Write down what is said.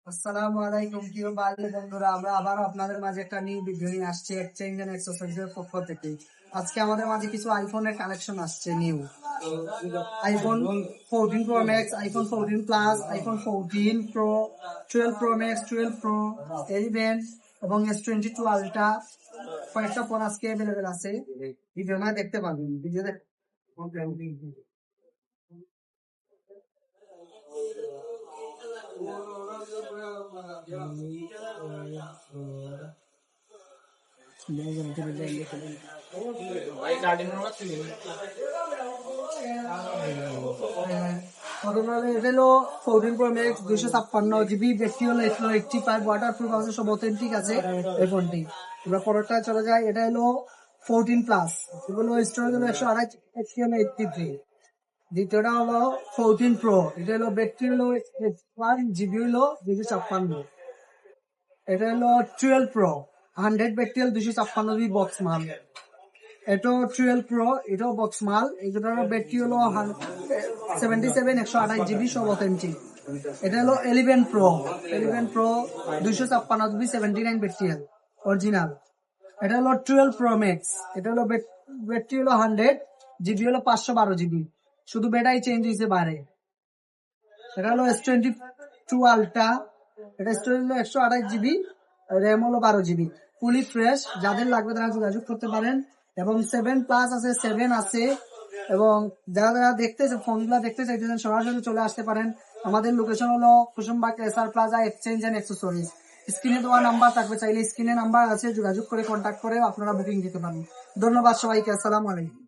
আসসালামু আলাইকুম প্রিয় বাঙালি বন্ধুরা, আমরা আবার আপনাদের মাঝে একটা নিউ ভিডিও নিয়ে আসছি এক্সচেঞ্জ এন্ড এক্সেসরিজের পক্ষ থেকে। আজকে আমাদের মাঝে কিছু আইফোনের কালেকশন আসছে new. IPhone 14 pro max, iPhone 14 plus, iPhone 14 pro, 12 pro max, 12 pro, 11 এবং S22 আলট্রা। কয়েকটা ফোন আজকে অ্যাভেলেবেল আছে, ভিডিও না দেখতে পাবেন। ভিডিও হলো 14 প্রো ম্যাক্স, 256 জিবি, ব্যাটারি হলো 85, ওয়াটারপ্রুফ আছে, সব অথেন্টিক আছে এই ফোনটি। এবার পরেরটা চলে যায়, এটা হলো 14 প্লাস, এগুলো স্টোরেজ হলো 128 দ্বিতীয়টা হলো 14 প্রো, এটা হলো ব্যাটারি হলো 1 জিবি হলো 256। এটা হলো 12 প্রো, 100 ব্যাটারি, 256 বক্স মাল। এটাও 12 প্রো, এটাও বক্স মাল। এটার ব্যাটারি হলো 77, 128 জিবি, সব অথেন্টিক। এটা হলো 11 pro, 11 pro 256 GB, 79 battery original. এটা হলো 12 প্রো ম্যাক্স, এটা হলো ব্যাটারি হলো 100 জিবি, হলো 512 জিবি, শুধু ব্যাটারি চেঞ্জ হয়েছে বাইরে। এটা হলো S22 আলট্রা, এটা স্টোরেজ হলো 128 জিবি, র্যাম হলো 12 জিবি, ফুলি ফ্রেশ। যাদের লাগবে তারা যোগাযোগ করতে পারেন। এবং 7 প্লাস আছে, 7 আছে। এবং যারা যারা দেখতেছে ফোনগুলো দেখতে চাইতেছেন সরাসরি চলে আসতে পারেন। আমাদের লোকেশন হলো Kusumbag SR plaza exchange and accessories. স্ক্রিনে দেওয়া নাম্বার থাকবে, চাইলে স্ক্রিনে নাম্বার আছে, যোগাযোগ করে কন্ট্যাক্ট করে আপনারা বুকিং দিতে পারেন। ধন্যবাদ সবাইকে, আসসালামু আলাইকুম।